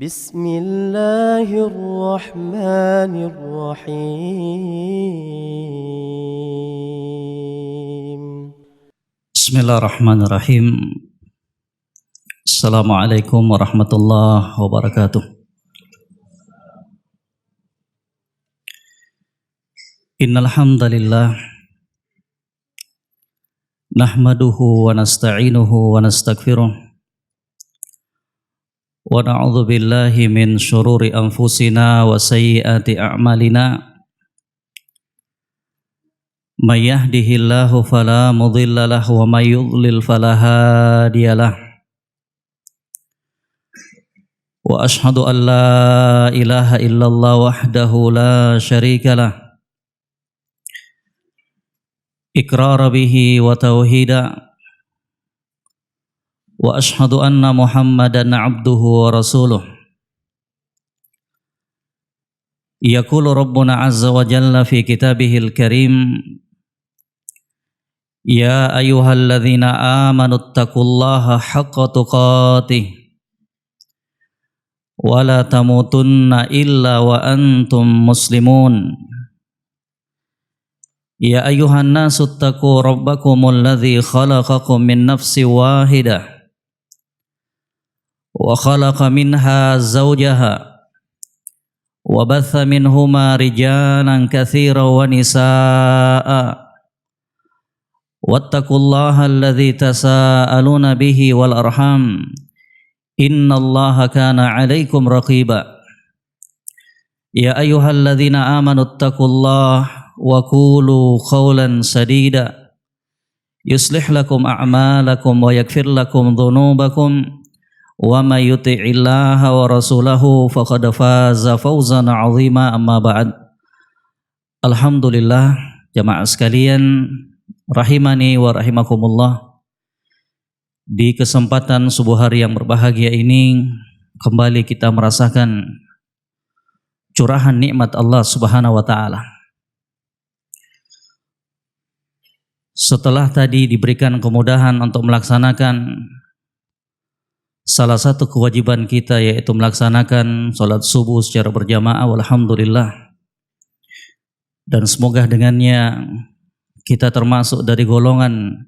بسم الله الرحمن الرحيم بسم الله الرحمن الرحيم. السلام عليكم ورحمة الله وبركاته. إن الحمد لله نحمده ونستعينه ونستغفره ونعوذ بالله من شرور أنفسنا وسيئات أعمالنا. من يهده الله فلا مضل له ومن يضلل فلا هادي له. وأشهد أن لا إله إلا الله وحده لا شريك له إقرار به وتوحيدا. وأشهد أن محمدا عبده ورسوله. يقول ربنا عز وجل في كتابه الكريم: يا أيها الذين آمنوا اتقوا الله حق تقاته ولا تموتن إلا وأنتم مسلمون. يا أيها الناس اتقوا ربكم الذي خلقكم من نفس واحدة وخلق منها زوجها وبث منهما رجالا كثيرا ونساء واتقوا الله الذي تساءلون به والأرحام إن الله كان عليكم رقيبا. يا أيها الذين آمنوا اتقوا الله وقولوا قولا سديدا يصلح لكم أعمالكم ويغفر لكم ذنوبكم وَمَن يُطِعِ اللَّهَ وَرَسُولَهُ فَقَدْ فَازَ فَوْزًا عَظِيمًا. أَمَّا بَعْدُ. Alhamdulillah, jamaah sekalian rahimani wa rahimakumullah. Di kesempatan subuh hari yang berbahagia ini kembali kita merasakan curahan nikmat Allah Subhanahu wa taala. Setelah tadi diberikan kemudahan untuk melaksanakan salah satu kewajiban kita, yaitu melaksanakan sholat subuh secara berjamaah, alhamdulillah. Dan semoga dengannya kita termasuk dari golongan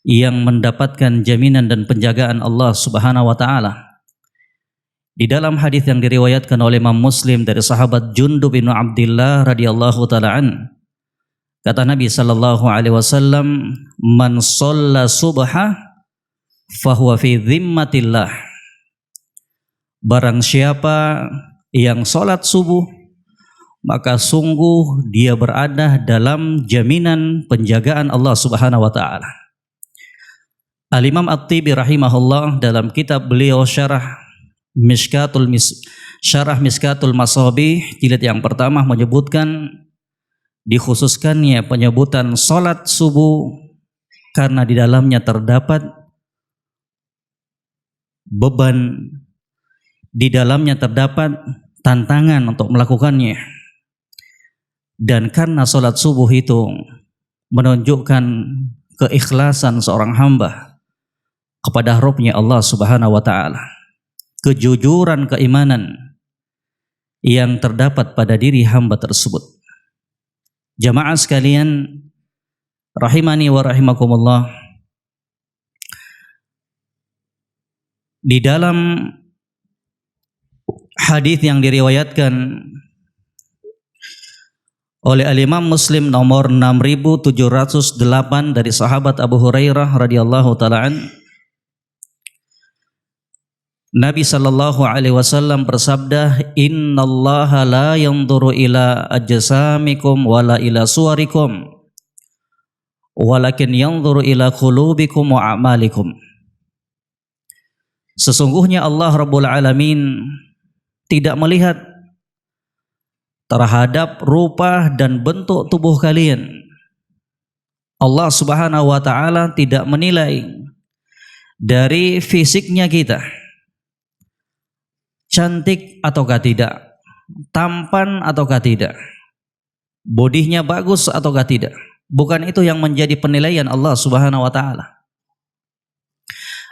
yang mendapatkan jaminan dan penjagaan Allah Subhanahu wa taala. Di dalam hadis yang diriwayatkan oleh Imam Muslim dari sahabat Jundub bin Abdullah radhiyallahu taala an, kata Nabi sallallahu alaihi wasallam, "Man shalla subha fahuwa fi dhimmatillah." Barang siapa yang sholat subuh, maka sungguh dia berada dalam jaminan penjagaan Allah Subhanahu wa taala. Al-Imam At-Tibi rahimahullah dalam kitab beliau Syarah Mishkatul Masabih jilid yang pertama menyebutkan, dikhususkannya penyebutan sholat subuh karena di dalamnya terdapat beban, di dalamnya terdapat tantangan untuk melakukannya, dan karena sholat subuh itu menunjukkan keikhlasan seorang hamba kepada Rabb-Nya Allah Subhanahu wa taala, kejujuran keimanan yang terdapat pada diri hamba tersebut. Jamaah sekalian rahimani wa rahimakumullah, di dalam hadis yang diriwayatkan oleh Al-Imam Muslim nomor 6708 dari sahabat Abu Hurairah radhiyallahu taala an, Nabi sallallahu alaihi wasallam bersabda, "Innallaha la yanzuru ila ajsamikum wala ila suwarikum walakin yanzuru ila qulubikum wa a'malikum." Sesungguhnya Allah Rabbul Alamin tidak melihat terhadap rupa dan bentuk tubuh kalian. Allah Subhanahu wa taala tidak menilai dari fisiknya kita, cantik ataukah tidak, tampan ataukah tidak, bodinya bagus ataukah tidak. Bukan itu yang menjadi penilaian Allah Subhanahu wa taala.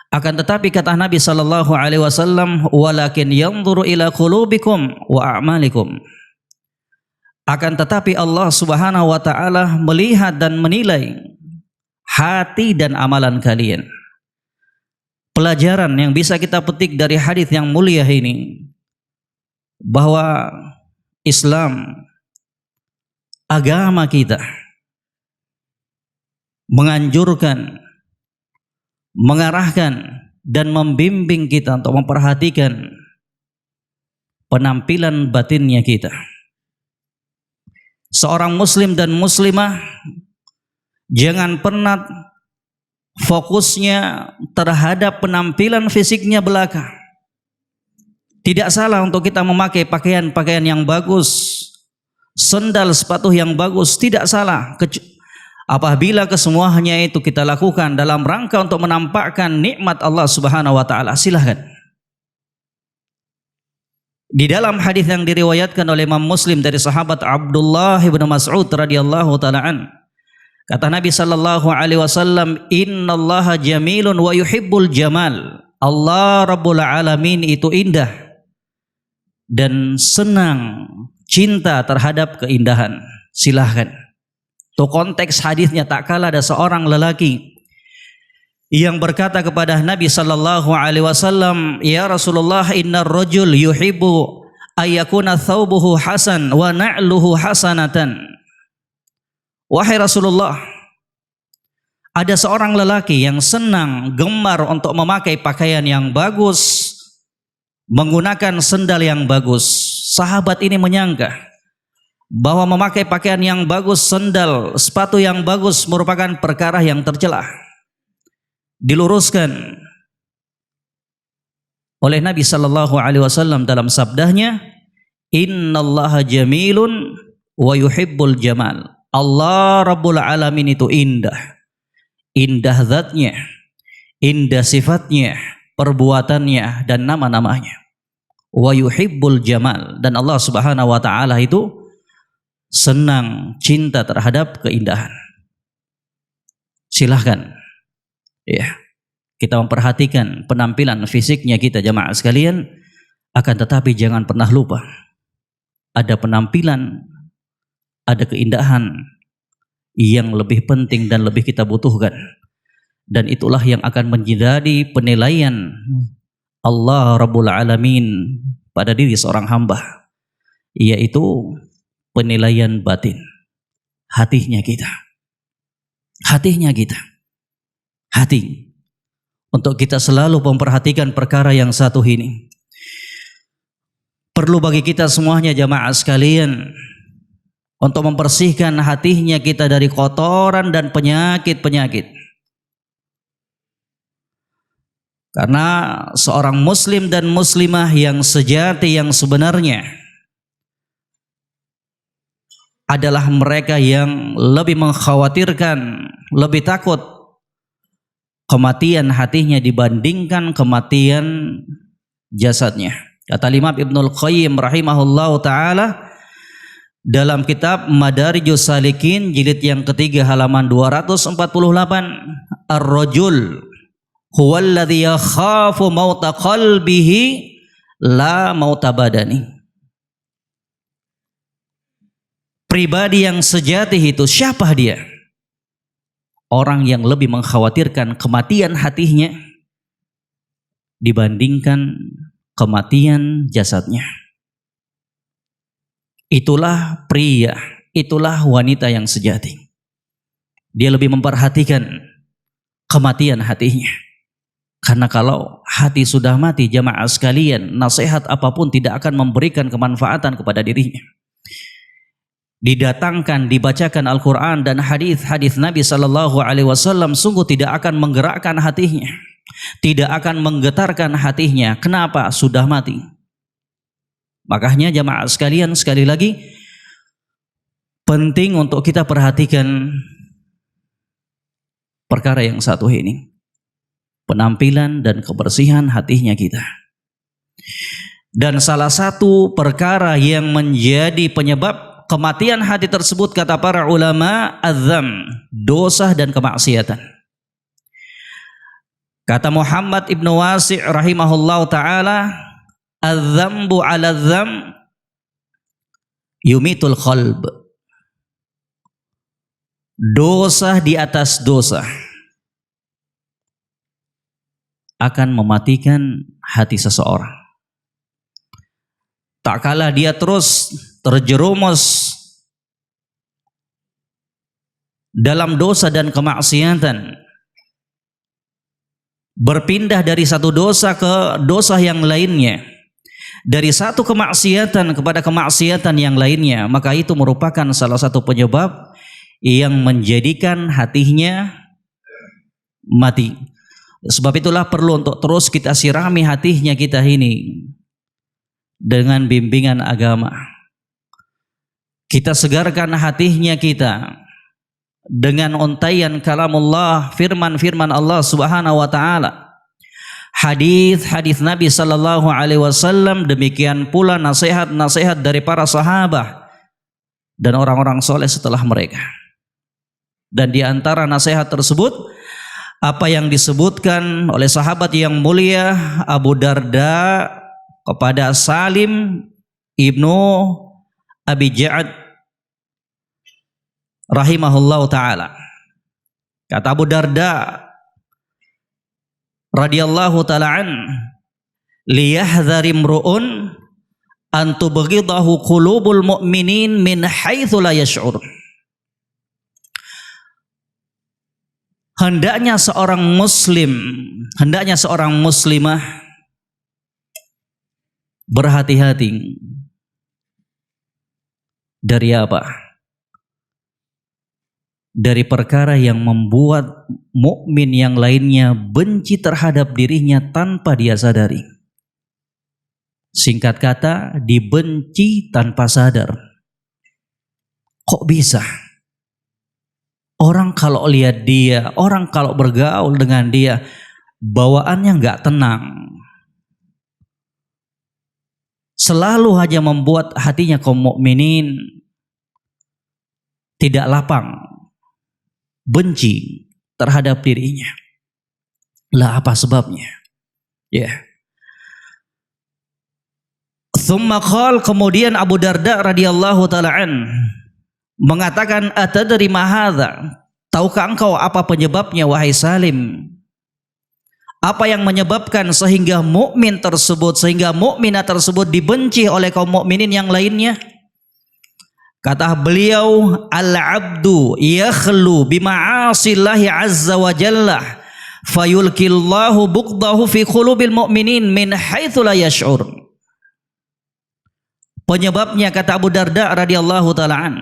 Akan tetapi kata Nabi sallallahu alaihi wasallam, walakin yanzuru ila qulubikum wa a'malikum. Akan tetapi Allah Subhanahu wa taala melihat dan menilai hati dan amalan kalian. Pelajaran yang bisa kita petik dari hadis yang mulia ini, bahwa Islam, agama kita, menganjurkan, mengarahkan dan membimbing kita untuk memperhatikan penampilan batinnya kita. Seorang muslim dan muslimah jangan pernah fokusnya terhadap penampilan fisiknya belaka. Tidak salah untuk kita memakai pakaian-pakaian yang bagus, sendal sepatu yang bagus, tidak salah. Apabila kesemuanya itu kita lakukan dalam rangka untuk menampakkan nikmat Allah Subhanahu wa taala, silahkan. Di dalam hadis yang diriwayatkan oleh Imam Muslim dari sahabat Abdullah bin Mas'ud radhiyallahu taala an, kata Nabi sallallahu alaihi wasallam, "Innallaha jamilun wa yuhibbul jamal." Allah Rabbul Alamin itu indah dan senang, cinta terhadap keindahan. Silahkan. Itu konteks hadisnya. Tak kalah ada seorang lelaki yang berkata kepada Nabi sallallahu alaihi wasallam, "Ya Rasulullah, innar rajul yuhibbu ayyakuna thawbuhu hasan wa na'luhu hasanatan." Wahai Rasulullah, ada seorang lelaki yang senang, gemar untuk memakai pakaian yang bagus, menggunakan sendal yang bagus. Sahabat ini menyangka bahwa memakai pakaian yang bagus, sendal, sepatu yang bagus merupakan perkara yang tercela. Diluruskan oleh Nabi sallallahu alaihi wasallam dalam sabdanya, "Innallaha jamilun wa yuhibbul jamal." Allah Rabbul Alamin itu indah. Indah zatnya, indah sifatnya, perbuatannya dan nama-namanya. Wa yuhibbul jamal, dan Allah Subhanahu wa taala itu senang, cinta terhadap keindahan. Silahkan ya, kita memperhatikan penampilan fisiknya kita jamaah sekalian, akan tetapi jangan pernah lupa ada penampilan, ada keindahan yang lebih penting dan lebih kita butuhkan, dan itulah yang akan menjadi penilaian Allah Rabbul Alamin pada diri seorang hamba, yaitu penilaian batin, hatinya kita. Hatinya kita. Hati. Untuk kita selalu memperhatikan perkara yang satu ini. Perlu bagi kita semuanya jamaah sekalian untuk membersihkan hatinya kita dari kotoran dan penyakit-penyakit. Karena seorang muslim dan muslimah yang sejati, yang sebenarnya, adalah mereka yang lebih mengkhawatirkan, lebih takut kematian hatinya dibandingkan kematian jasadnya. Kata Imam Ibnul Qayyim rahimahullahu ta'ala dalam kitab Madarijus Salikin jilid yang ketiga halaman 248, "Ar-rajul huwallazi yakhafu mauta qalbihi la mauta badani." Pribadi yang sejati itu siapa dia? Orang yang lebih mengkhawatirkan kematian hatinya dibandingkan kematian jasadnya. Itulah pria, itulah wanita yang sejati. Dia lebih memperhatikan kematian hatinya. Karena kalau hati sudah mati jamaah sekalian, nasihat apapun tidak akan memberikan kemanfaatan kepada dirinya. Didatangkan, dibacakan Al-Quran dan hadis-hadis Nabi Sallallahu Alaihi Wasallam sungguh tidak akan menggerakkan hatinya, tidak akan menggetarkan hatinya. Kenapa? Sudah mati. Makanya jamaah sekalian, sekali lagi penting untuk kita perhatikan perkara yang satu ini, penampilan dan kebersihan hatinya kita. Dan salah satu perkara yang menjadi penyebab kematian hati tersebut, kata para ulama, azam, dosa dan kemaksiatan. Kata Muhammad ibnu Wasi' rahimahullahu ta'ala, "Adz-dzambu 'ala dzamb yumitul qalb." Dosa di atas dosa akan mematikan hati seseorang. Tak kala dia terus terjerumus dalam dosa dan kemaksiatan, berpindah dari satu dosa ke dosa yang lainnya, dari satu kemaksiatan kepada kemaksiatan yang lainnya, maka itu merupakan salah satu penyebab yang menjadikan hatinya mati. Sebab itulah perlu untuk terus kita sirami hatinya kita ini dengan bimbingan agama. Kita segarkan hatinya kita dengan untaian kalamullah, firman-firman Allah Subhanahu wa taala, hadis-hadis Nabi sallallahu alaihi wasallam, demikian pula nasihat-nasihat dari para sahabat dan orang-orang soleh setelah mereka. Dan di antara nasihat tersebut apa yang disebutkan oleh sahabat yang mulia Abu Darda kepada Salim ibnu Abi Ja'ad rahimahullahu ta'ala. Kata Abu Darda radhiyallahu ta'ala an, liyahdhari imru'un an tubghidahu qulubul mu'minin min haitsu la yash'ur. Hendaknya seorang muslim, hendaknya seorang muslimah berhati-hati dari apa? Dari perkara yang membuat mukmin yang lainnya benci terhadap dirinya tanpa dia sadari. Singkat kata, dibenci tanpa sadar. Kok bisa? Orang kalau lihat dia, orang kalau bergaul dengan dia, bawaannya nggak tenang. Selalu hanya membuat hatinya kaum mukminin tidak lapang, benci terhadap dirinya. Lah apa sebabnya? Ya. Tsumma qala, kemudian Abu Darda radhiyallahu taala an mengatakan, atadri ma hadza? Tahukah engkau apa penyebabnya wahai Salim? Apa yang menyebabkan sehingga mukmin tersebut, sehingga mukminah tersebut dibenci oleh kaum mukminin yang lainnya? Kata beliau, al-abdu yakhlu bima'asillahi azza wa jalla fayulkillahu bughdahu fi qulubil mu'minin min haitsu la yash'ur. Penyebabnya, kata Abu Darda radhiyallahu taala an,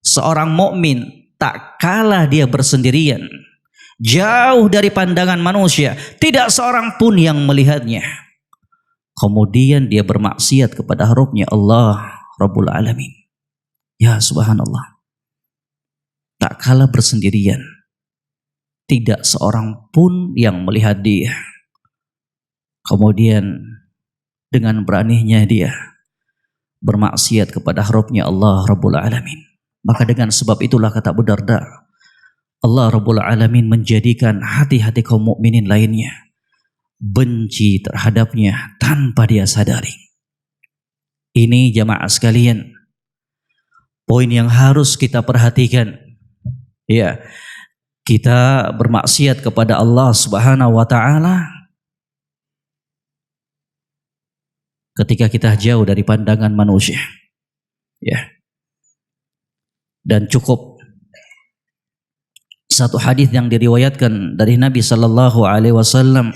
seorang mukmin tak kalah dia bersendirian, jauh dari pandangan manusia, tidak seorang pun yang melihatnya, kemudian dia bermaksiat kepada Rabb-Nya Allah Rabbul Alamin. Ya subhanallah, tak kalah bersendirian, tidak seorang pun yang melihat dia, kemudian dengan beraninya dia bermaksiat kepada Rabb-Nya Allah Rabbul Alamin. Maka dengan sebab itulah, kata Abu Darda, Allah Rabbul Alamin menjadikan hati-hati kaum mukminin lainnya benci terhadapnya tanpa dia sadari. Ini jamaah sekalian, poin yang harus kita perhatikan. Ya, kita bermaksiat kepada Allah Subhanahu wa taala ketika kita jauh dari pandangan manusia. Ya. Dan cukup satu hadis yang diriwayatkan dari Nabi sallallahu alaihi wasallam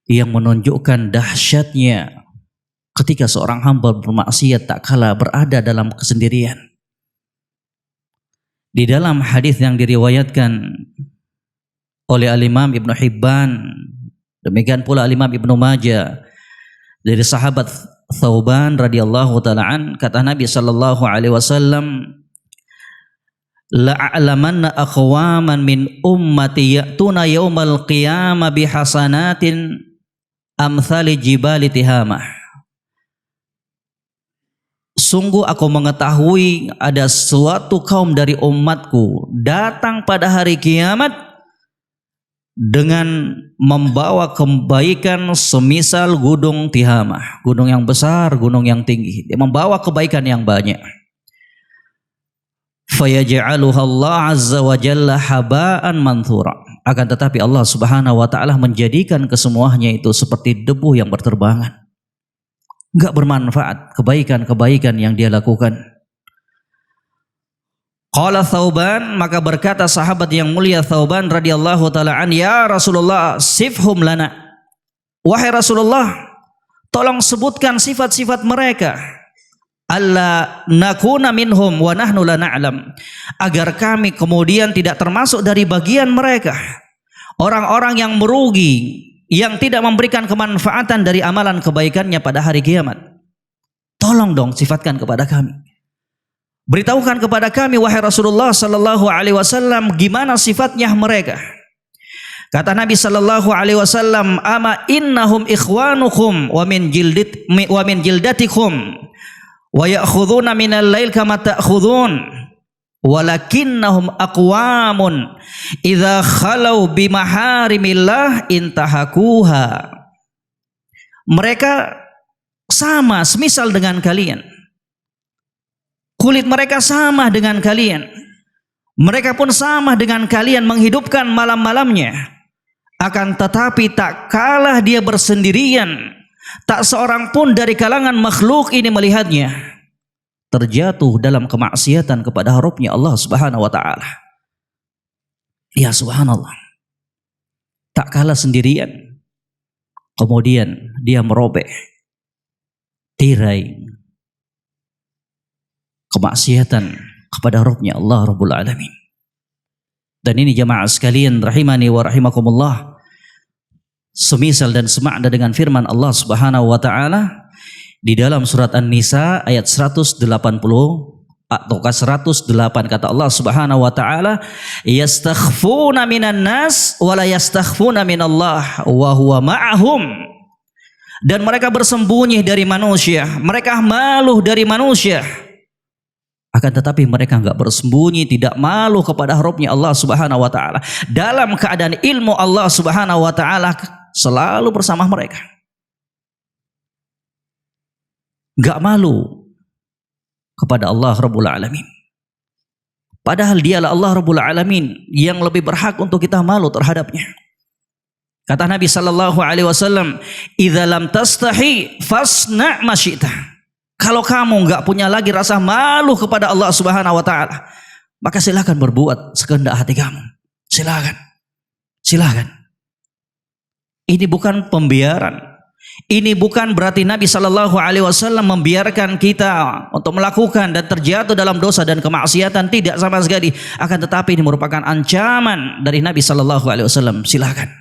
yang menunjukkan dahsyatnya ketika seorang hamba bermaksiat tak kala berada dalam kesendirian. Di dalam hadis yang diriwayatkan oleh Al-Imam Ibnu Hibban, demikian pula Al-Imam Ibnu Majah, dari sahabat Thauban radhiyallahu taala an, kata Nabi sallallahu alaihi wasallam, la a'lamanna aqwaman min ummati ya'tuna yaumal qiyamah bihasanatin amthali jibali tihamah. Sungguh aku mengetahui ada suatu kaum dari umatku datang pada hari kiamat dengan membawa kebaikan semisal gunung Tihamah, gunung yang besar, gunung yang tinggi. Dia membawa kebaikan yang banyak. Fayaj'aluha Allah azza wa jalla haba'an manthura. Akan tetapi Allah Subhanahu wa taala menjadikan kesemuanya itu seperti debu yang berterbangan. Enggak bermanfaat kebaikan-kebaikan yang dia lakukan. Qala Thauban, maka berkata sahabat yang mulia Thauban radhiyallahu taala an, ya Rasulullah, sifhum lana. Wahai Rasulullah, tolong sebutkan sifat-sifat mereka. Alla nakuna minhum wa nahnu la na'lam, agar kami kemudian tidak termasuk dari bagian mereka, orang-orang yang merugi, yang tidak memberikan kemanfaatan dari amalan kebaikannya pada hari kiamat. Tolong dong sifatkan kepada kami. Beritahukan kepada kami wahai Rasulullah sallallahu alaihi wasallam gimana sifatnya mereka. Kata Nabi sallallahu alaihi wasallam, ama innahum ikhwanukum wa min jildatikum wa ya'khuduna minal lail kama ta'khudun walakinnahum aqwamun idza khalau bimaharimillah intahakuha. Mereka sama semisal dengan kalian. Kulit mereka sama dengan kalian. Mereka pun sama dengan kalian menghidupkan malam-malamnya. Akan tetapi tak kalah dia bersendirian, tak seorang pun dari kalangan makhluk ini melihatnya terjatuh dalam kemaksiatan kepada Rabbnya Allah Subhanahu wa taala. Ya subhanallah. Tak kalah sendirian. Kemudian dia merobek tirai kemaksiatan kepada Rabbnya Allah Rabbul Alamin. Dan ini jamaah sekalian rahimani wa rahimakumullah, semisal dan semakna dengan firman Allah Subhanahu wa taala di dalam surat An-Nisa ayat 180 atau 108, kata Allah Subhanahu wa taala, yastakhfuna minan nas wa la yastakhfuna minallah wa huwa ma'ahum. Dan mereka bersembunyi dari manusia, mereka malu dari manusia. Akan tetapi mereka enggak bersembunyi, tidak malu kepada Rabbnya Allah Subhanahu wa taala. Dalam keadaan ilmu Allah Subhanahu wa taala selalu bersama mereka. Enggak malu kepada Allah Rabbul Alamin. Padahal dialah Allah Rabbul Alamin yang lebih berhak untuk kita malu terhadapnya. Kata Nabi sallallahu alaihi wasallam, "Idza lam tastahi fasna' ma syi'ta." Kalau kamu enggak punya lagi rasa malu kepada Allah Subhanahu wa taala, maka silakan berbuat sekehendak hati kamu. Silakan. Silakan. Ini bukan pembiaran. Ini bukan berarti Nabi sallallahu alaihi wasallam membiarkan kita untuk melakukan dan terjatuh dalam dosa dan kemaksiatan, tidak sama sekali. Akan tetapi ini merupakan ancaman dari Nabi sallallahu alaihi wasallam. Silakan.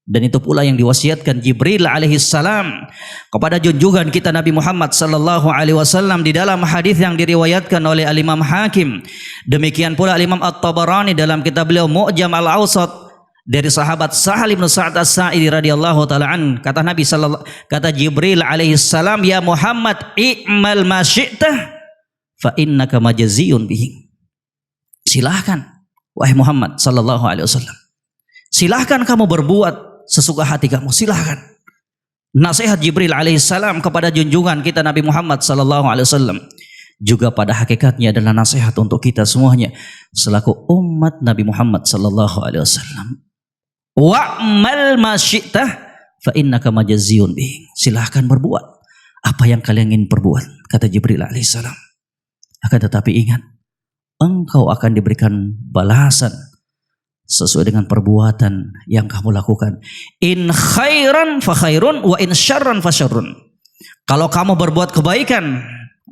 Dan itu pula yang diwasiatkan Jibril alaihi salam kepada junjungan kita Nabi Muhammad sallallahu alaihi wasallam di dalam hadis yang diriwayatkan oleh Al-Imam Hakim. Demikian pula Al-Imam At-Tabarani dalam kitab beliau Mu'jam Al-Awsat dari sahabat Sahal bin Sa'ad As-Sa'idi radhiyallahu taala an, kata Jibril alaihi salam, ya Muhammad i'mal ma syi'ta fa innaka majziyun bihi. Silahkan wahai Muhammad sallallahu alaihi wasallam, silahkan kamu berbuat sesuka hati kamu, silahkan. Nasihat Jibril alaihissalam kepada junjungan kita Nabi Muhammad sallallahu alaihi wasallam juga pada hakikatnya adalah nasihat untuk kita semuanya selaku umat Nabi Muhammad sallallahu alaihi wasallam. Wa'mal ma syi'ta fa innaka majziyun bih. Silahkan berbuat apa yang kalian ingin perbuat, kata Jibril alaihissalam. Akan tetapi ingat, engkau akan diberikan balasan sesuai dengan perbuatan yang kamu lakukan. In khairan fa khairun wa in syarran fa syarrun. Kalau kamu berbuat kebaikan,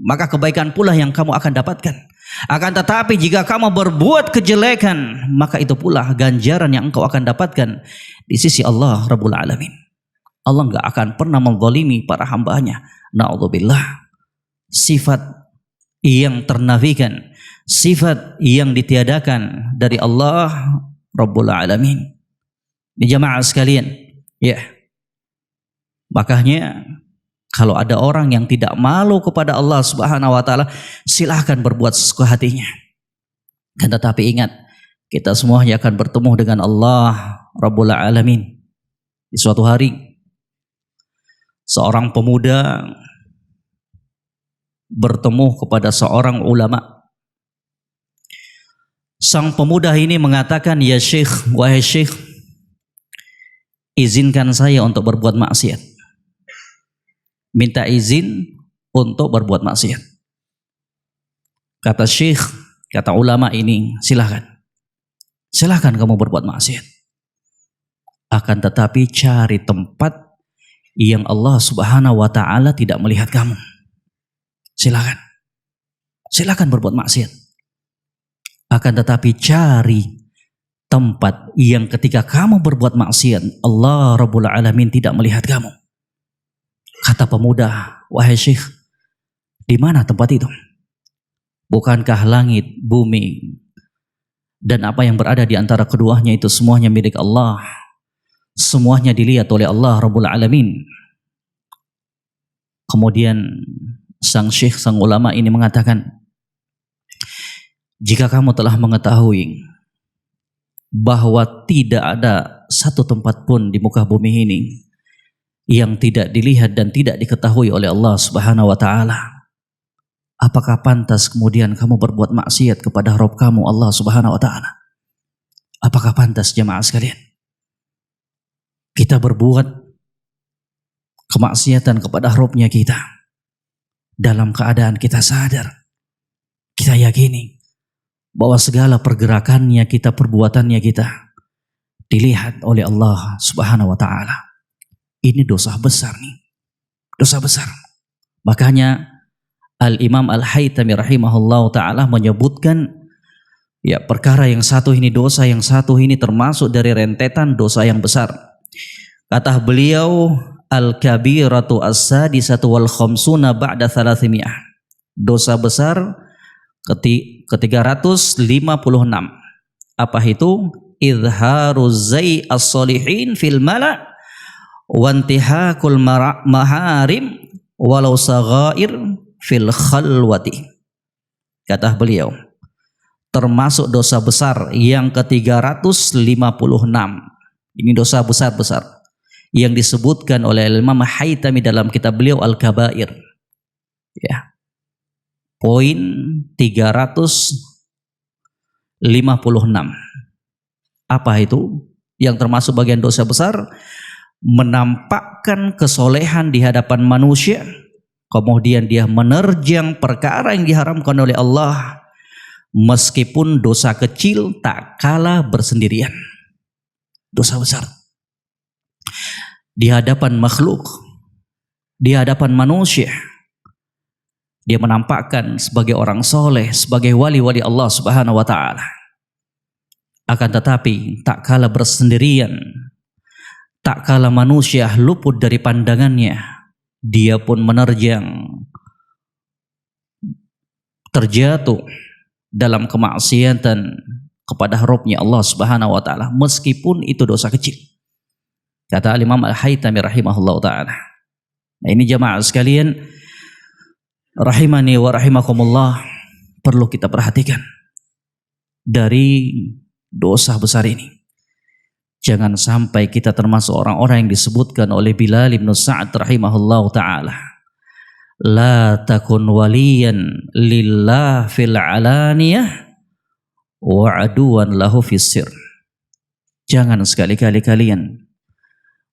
maka kebaikan pula yang kamu akan dapatkan. Akan tetapi jika kamu berbuat kejelekan, maka itu pula ganjaran yang engkau akan dapatkan di sisi Allah Rabbul Alamin. Allah enggak akan pernah menzalimi para hambanya. Na'udzubillah. Sifat yang ternafikan, sifat yang ditiadakan dari Allah Rabbul Alamin. Di jamaah sekalian, ya. Makanya kalau ada orang yang tidak malu kepada Allah Subhanahu wa taala, silahkan berbuat sesuka hatinya. Dan tetapi ingat, kita semuanya akan bertemu dengan Allah Rabbul Alamin. Di suatu hari, seorang pemuda bertemu kepada seorang ulama. Sang pemuda ini mengatakan, "Ya Syekh, wahai Syekh, izinkan saya untuk berbuat maksiat." Minta izin untuk berbuat maksiat. Kata Syekh, kata ulama ini, silahkan kamu berbuat maksiat. Akan tetapi cari tempat yang Allah Subhanahu wa ta'ala tidak melihat kamu. Silahkan berbuat maksiat. Akan tetapi cari tempat yang ketika kamu berbuat maksiat, Allah Rabbul Alamin tidak melihat kamu. Kata pemuda, "Wahai Syekh, di mana tempat itu? Bukankah langit, bumi, dan apa yang berada di antara keduanya itu semuanya milik Allah? Semuanya dilihat oleh Allah Rabbul Alamin." Kemudian sang syekh, sang ulama ini mengatakan, "Jika kamu telah mengetahui bahwa tidak ada satu tempat pun di muka bumi ini yang tidak dilihat dan tidak diketahui oleh Allah Subhanahu wa ta'ala, apakah pantas kemudian kamu berbuat maksiat kepada Rabb kamu Allah Subhanahu wa ta'ala? Apakah pantas, jemaah sekalian, kita berbuat kemaksiatan kepada Rabb-nya kita dalam keadaan kita sadar, kita yakini bahwa segala pergerakannya kita, perbuatannya kita dilihat oleh Allah Subhanahu wa ta'ala? Ini dosa besar nih, dosa besar. Makanya Al-Imam Al-Haytami rahimahullah ta'ala menyebutkan, ya, perkara yang satu ini dosa, yang satu ini termasuk dari rentetan dosa yang besar. Kata beliau, "Al-kabiratu as-sadisatu wal khamsuna ba'da 300." Dosa besar ke-356. Apa itu? Idharuz zai as-solihin fil mala' wa intihakul maharim walau saghair fil khalwati. Kata beliau, termasuk dosa besar yang ke-356. Ini dosa besar-besar yang disebutkan oleh Imam Haytami dalam kitab beliau Al-Kabair. Ya. Poin 356. Apa itu? Yang termasuk bagian dosa besar, menampakkan kesolehan di hadapan manusia, kemudian dia menerjang perkara yang diharamkan oleh Allah, meskipun dosa kecil tak kalah bersendirian. Dosa besar di hadapan makhluk, di hadapan manusia, dia menampakkan sebagai orang soleh, sebagai wali-wali Allah Subhanahu wa ta'ala. Akan tetapi tak kalah bersendirian, tak kalah manusia luput dari pandangannya, dia pun menerjang, terjatuh dalam kemaksiatan kepada Rabb-nya Allah Subhanahu wa ta'ala, meskipun itu dosa kecil. Kata Imam Al-Haytami rahimahullah ta'ala. Nah, ini jamaah sekalian rahimani wa rahimakumullah, perlu kita perhatikan dari dosa besar ini. Jangan sampai kita termasuk orang-orang yang disebutkan oleh Bilal bin Sa'ad rahimahullah ta'ala, la takun waliyan lillah fil alaniyah wa aduwan lahu fis sir. Jangan sekali-kali kalian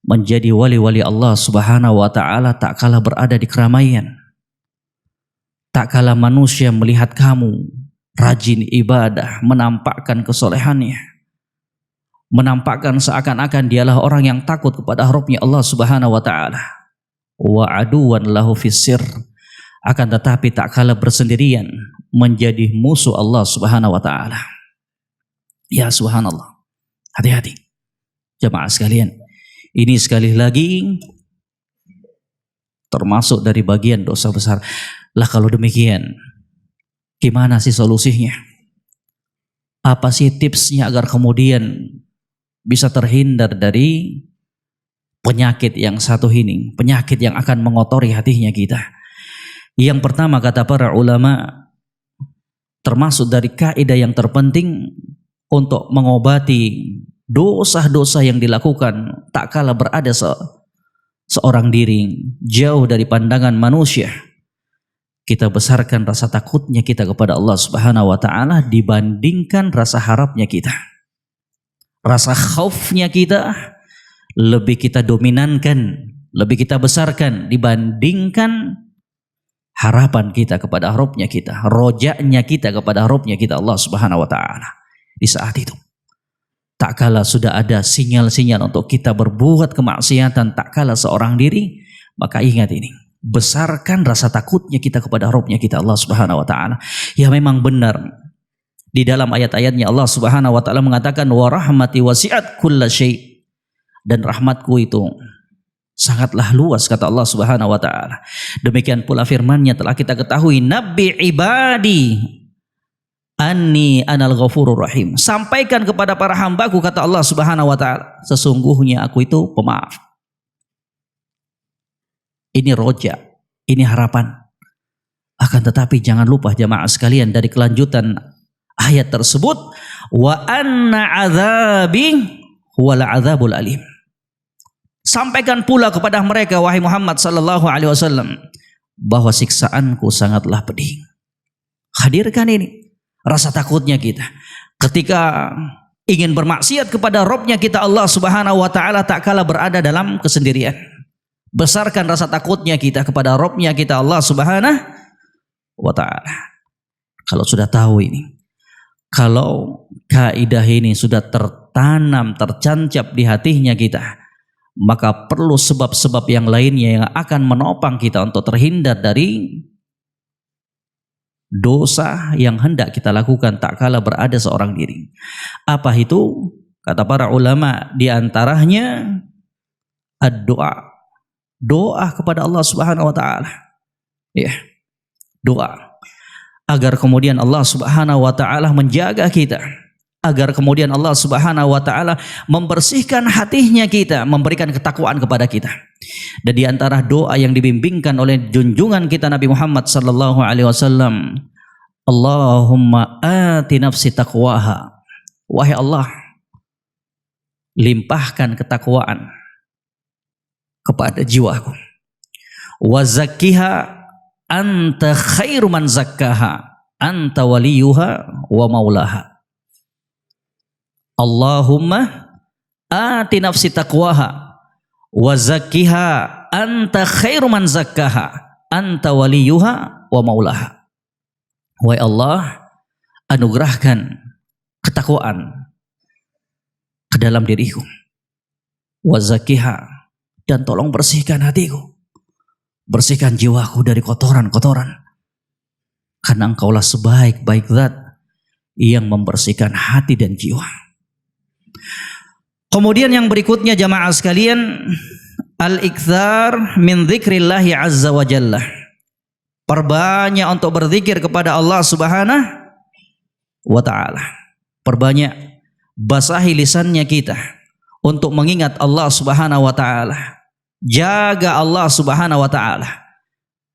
menjadi wali-wali Allah Subhanahu wa ta'ala tak kalah berada di keramaian, tak kalah manusia melihat kamu rajin ibadah, menampakkan kesolehannya, menampakkan seakan-akan dialah orang yang takut kepada Rabb-nya Allah Subhanahu wa ta'ala. Wa aduwan lahu fis sir, akan tetapi tak kalah bersendirian menjadi musuh Allah Subhanahu wa ta'ala. Ya subhanallah, hati-hati jemaah sekalian. Ini sekali lagi termasuk dari bagian dosa besar. Lah kalau demikian, gimana sih solusinya? Apa sih tipsnya agar kemudian bisa terhindar dari penyakit yang satu ini, penyakit yang akan mengotori hatinya kita? Yang pertama, kata para ulama, termasuk dari kaidah yang terpenting untuk mengobati dosa-dosa yang dilakukan tak kala berada seorang diri jauh dari pandangan manusia, kita besarkan rasa takutnya kita kepada Allah Subhanahu wa taala dibandingkan rasa harapnya kita. Rasa khaufnya kita lebih kita dominankan, lebih kita besarkan dibandingkan harapan kita kepada Rabbnya kita, rojaknya kita kepada Rabbnya kita Allah Subhanahu wa taala. Di saat itu tak kala sudah ada sinyal-sinyal untuk kita berbuat kemaksiatan tak kala seorang diri, maka ingat ini, besarkan rasa takutnya kita kepada Rabbnya kita Allah Subhanahu wa taala. Ya memang benar di dalam ayat-ayatnya Allah Subhanahu wa taala mengatakan wa rahmati wasi'at kulla syai', dan rahmatku itu sangatlah luas kata Allah Subhanahu wa taala. Demikian pula firman-Nya telah kita ketahui, nabbi ibadi anni anal ghafurur rahim. Sampaikan kepada para hambaku kata Allah Subhanahu wa taala, sesungguhnya aku itu pemaaf. Ini roja, ini harapan. Akan tetapi jangan lupa jamaah sekalian dari kelanjutan ayat tersebut, wa anna adzabi huwal adzabul alim. Sampaikan pula kepada mereka wahai Muhammad sallallahu alaihi wasallam bahwa siksaanku sangatlah pedih. Hadirkan ini rasa takutnya kita ketika ingin bermaksiat kepada Rabbnya kita Allah Subhanahu wa taala tak kala berada dalam kesendirian. Besarkan rasa takutnya kita kepada Rabbnya kita Allah Subhanahu wa taala. Kalau sudah tahu ini, kalau kaidah ini sudah tertanam, tercancap di hatinya kita, maka perlu sebab-sebab yang lainnya yang akan menopang kita untuk terhindar dari dosa yang hendak kita lakukan tak kala berada seorang diri. Apa itu? Kata para ulama, di antaranya ad-doa. Doa kepada Allah Subhanahu wa taala. Ya. Doa agar kemudian Allah Subhanahu wa taala menjaga kita, agar kemudian Allah Subhanahu wa taala membersihkan hatinya kita, memberikan ketakwaan kepada kita. Dan di antara doa yang dibimbingkan oleh junjungan kita Nabi Muhammad sallallahu alaihi wasallam, Allahumma ati nafsi taqwaha. Wahai Allah, limpahkan ketakwaan kepada jiwaku. Wa zakkiha anta khairu man zakkaha, anta waliyuha wa maulaha. Allahumma ati nafsi taqwaha wa zakkiha anta khairu man zakkaha, anta waliyuha wa maulaha. Wahai Allah, anugerahkan ketakwaan ke dalam diriku. Wa zakkiha, dan tolong bersihkan hatiku. Bersihkan jiwaku dari kotoran-kotoran. Karena Engkaulah sebaik-baik zat yang membersihkan hati dan jiwa. Kemudian yang berikutnya jamaah sekalian, al-iktsar min dzikrillahi azza wa jalla. Perbanyak untuk berzikir kepada Allah Subhanahu wa taala. Perbanyak basahi lisannya kita untuk mengingat Allah Subhanahu wa taala. Jaga Allah Subhanahu wa taala.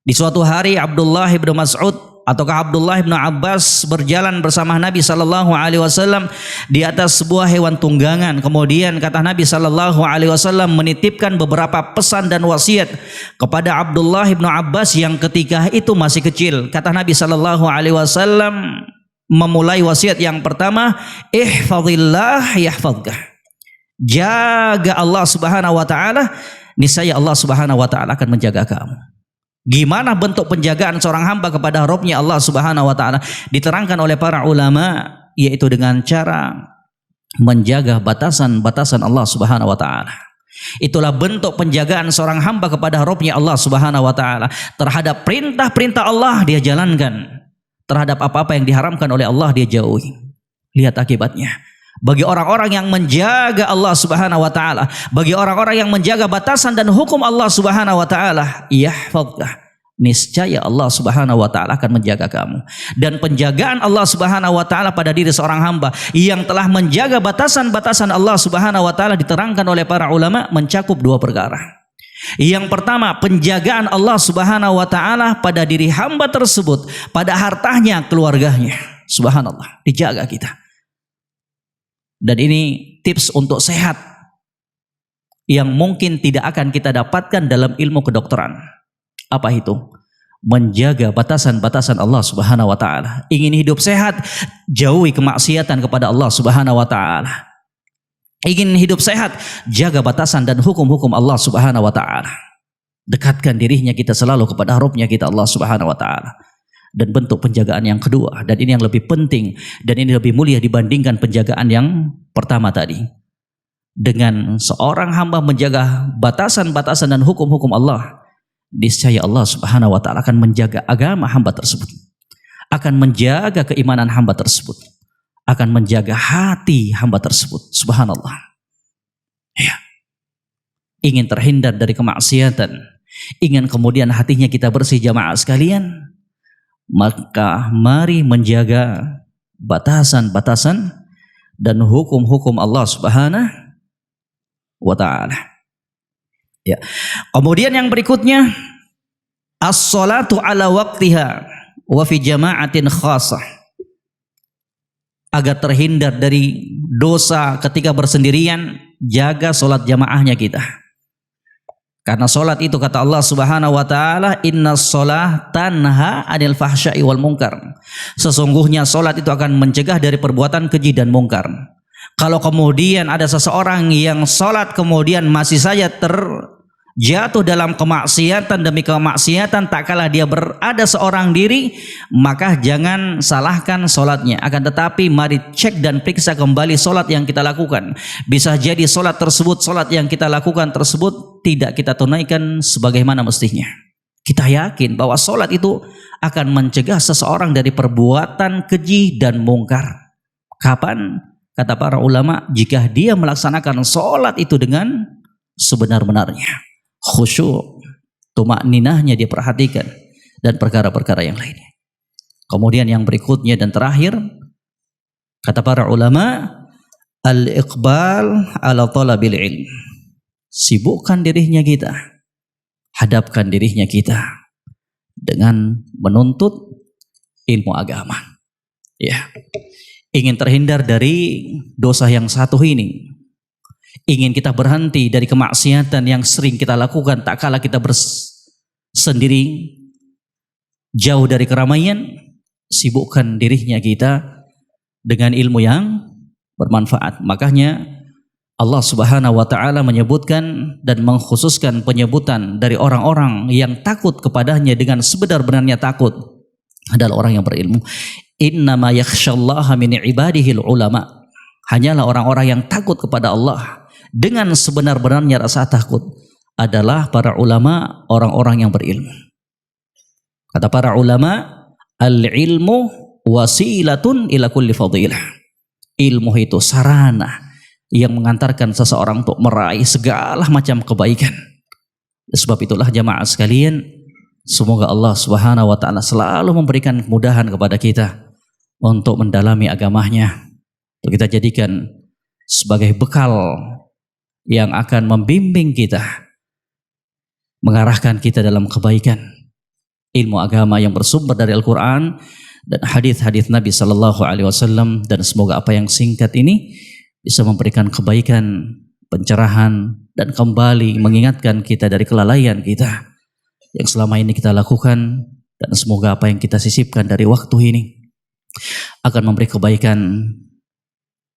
Di suatu hari Abdullah bin Mas'ud ataukah Abdullah bin Abbas berjalan bersama Nabi sallallahu alaihi wasallam di atas sebuah hewan tunggangan. Kemudian kata Nabi sallallahu alaihi wasallam menitipkan beberapa pesan dan wasiat kepada Abdullah bin Abbas yang ketika itu masih kecil. Kata Nabi sallallahu alaihi wasallam memulai wasiat yang pertama, ihfazillah yahfazka. Jaga Allah Subhanahu wa taala, niscaya Allah Subhanahu wa taala akan menjaga kamu. Gimana bentuk penjagaan seorang hamba kepada Rabbnya Allah Subhanahu wa taala? Diterangkan oleh para ulama, yaitu dengan cara menjaga batasan-batasan Allah Subhanahu wa taala. Itulah bentuk penjagaan seorang hamba kepada Rabbnya Allah Subhanahu wa taala. Terhadap perintah-perintah Allah dia jalankan, terhadap apa-apa yang diharamkan oleh Allah dia jauhi. Lihat akibatnya. Bagi orang-orang yang menjaga Allah Subhanahu wa taala, bagi orang-orang yang menjaga batasan dan hukum Allah Subhanahu wa taala, yahfazka, niscaya Allah Subhanahu wa taala akan menjaga kamu. Dan penjagaan Allah Subhanahu wa taala pada diri seorang hamba yang telah menjaga batasan-batasan Allah Subhanahu wa taala diterangkan oleh para ulama mencakup dua perkara. Yang pertama, penjagaan Allah Subhanahu wa taala pada diri hamba tersebut, pada hartanya, keluarganya. Subhanallah, dijaga kita. Dan ini tips untuk sehat yang mungkin tidak akan kita dapatkan dalam ilmu kedokteran. Apa itu? Menjaga batasan-batasan Allah Subhanahu wa taala. Ingin hidup sehat, jauhi kemaksiatan kepada Allah Subhanahu wa taala. Ingin hidup sehat, jaga batasan dan hukum-hukum Allah Subhanahu wa taala. Dekatkan dirinya kita selalu kepada Rabbnya kita Allah Subhanahu wa taala. Dan bentuk penjagaan yang kedua, dan ini yang lebih penting dan ini lebih mulia dibandingkan penjagaan yang pertama tadi. Dengan seorang hamba menjaga batasan-batasan dan hukum-hukum Allah, niscaya Allah Subhanahu wa taala akan menjaga agama hamba tersebut, akan menjaga keimanan hamba tersebut, akan menjaga hati hamba tersebut. Subhanallah. Ya. Ingin terhindar dari kemaksiatan, ingin kemudian hatinya kita bersih jamaah sekalian, maka mari menjaga batasan-batasan dan hukum-hukum Allah Subhanahu wa taala. Ya. Kemudian yang berikutnya, as-salatu ala waqtiha wa fi jama'atin khasah. Agar terhindar dari dosa ketika bersendirian, jaga salat jamaahnya kita. Karena salat itu kata Allah Subhanahu wa taala, innas shalah tanha 'anil fahsya'i wal munkar. Sesungguhnya salat itu akan mencegah dari perbuatan keji dan mungkar. Kalau kemudian ada seseorang yang salat kemudian masih saja terjatuh dalam kemaksiatan demi kemaksiatan, tak kalah dia berada seorang diri, maka jangan salahkan salatnya. Akan tetapi mari cek dan periksa kembali salat yang kita lakukan. Bisa jadi salat tersebut, salat yang kita lakukan tersebut tidak kita tunaikan sebagaimana mestinya. Kita yakin bahwa salat itu akan mencegah seseorang dari perbuatan keji dan mungkar. Kapan? Kata para ulama, jika dia melaksanakan salat itu dengan sebenar-benarnya, khusyuk, tumakninahnya dia perhatikan, dan perkara-perkara yang lainnya. Kemudian yang berikutnya dan terakhir, kata para ulama, al-iqbal ala talabil ilm. Sibukkan dirinya kita, hadapkan dirinya kita dengan menuntut ilmu agama. Ya. Ingin terhindar dari dosa yang satu ini, ingin kita berhenti dari kemaksiatan yang sering kita lakukan tak kala kita bersendiri, jauh dari keramaian, sibukkan dirinya kita dengan ilmu yang bermanfaat. Makanya Allah Subhanahu wa taala menyebutkan dan mengkhususkan penyebutan dari orang-orang yang takut kepadanya dengan sebenar-benarnya takut adalah orang yang berilmu. Innama yakhsyallaha min ibadihil ulama. Hanyalah orang-orang yang takut kepada Allah dengan sebenar-benarnya rasa takut adalah para ulama, orang-orang yang berilmu. Kata para ulama, al-ilmu wasilatun ila kulli fadilah. Ilmu itu sarana yang mengantarkan seseorang untuk meraih segala macam kebaikan. Sebab itulah jamaah sekalian, semoga Allah Subhanahu wa taala selalu memberikan kemudahan kepada kita untuk mendalami agamanya, untuk kita jadikan sebagai bekal yang akan membimbing kita, mengarahkan kita dalam kebaikan. Ilmu agama yang bersumber dari Al-Quran dan hadis-hadis Nabi Sallallahu Alaihi Wasallam, dan semoga apa yang singkat ini bisa memberikan kebaikan, pencerahan, dan kembali mengingatkan kita dari kelalaian kita yang selama ini kita lakukan, dan semoga apa yang kita sisipkan dari waktu ini akan memberi kebaikan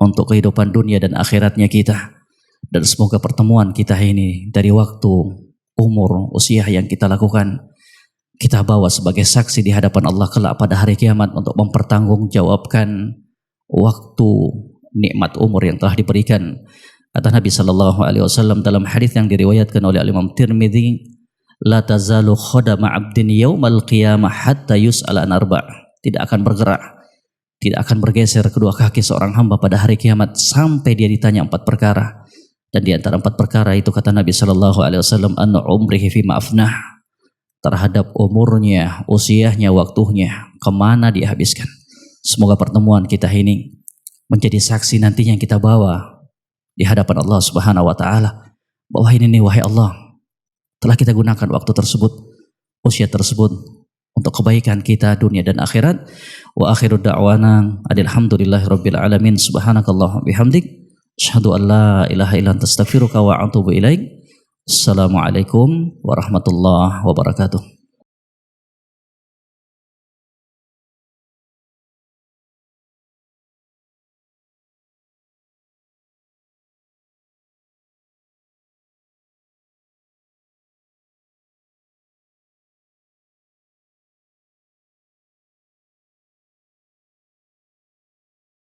untuk kehidupan dunia dan akhiratnya kita. Dan semoga pertemuan kita ini dari waktu, umur, usia yang kita lakukan, kita bawa sebagai saksi di hadapan Allah kelak pada hari kiamat untuk mempertanggungjawabkan waktu, nikmat umur yang telah diberikan. Kata Nabi Sallallahu Alaihi Wasallam dalam hadis yang diriwayatkan oleh Imam Tirmidzi, la tazalu khadama abdin yaumal qiyamah hatta yus'ala an arba'. Tidak akan bergerak, tidak akan bergeser kedua kaki seorang hamba pada hari kiamat sampai dia ditanya 4 perkara. Dan di antara 4 perkara itu kata Nabi Sallallahu Alaihi Wasallam, an umrihi fima afnah, terhadap umurnya, usianya, waktunya, kemana dia habiskan. Semoga pertemuan kita ini menjadi saksi nantinya yang kita bawa di hadapan Allah Subhanahu wa taala, bahwa ini nih wahai Allah, telah kita gunakan waktu tersebut, usia tersebut untuk kebaikan kita dunia dan akhirat. Wa akhiru da'wana alhamdulillahirabbil alamin. Subhanakallahumma bihamdik asyhadu an la ilaha illa anta astaghfiruka wa atubu ilaik. Assalamualaikum warahmatullahi wabarakatuh.